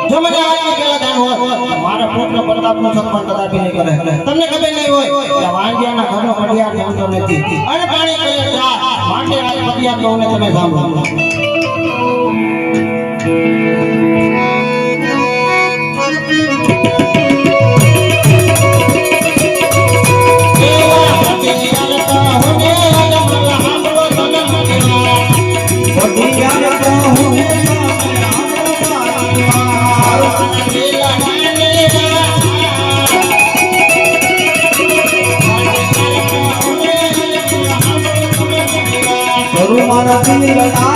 જો મને આ કેલા દાન હોય મારા પુત્ર પ્રતાપનું સન્માન કદાપી નહીં કરે તમને ખબર નહીં હોય કે વાંજિયાના ઘરનો પડિયાર જમતો નથી અને પાણી કઈ જા માટે આ પડિયાર કહું ને તમે સાંભળો મારા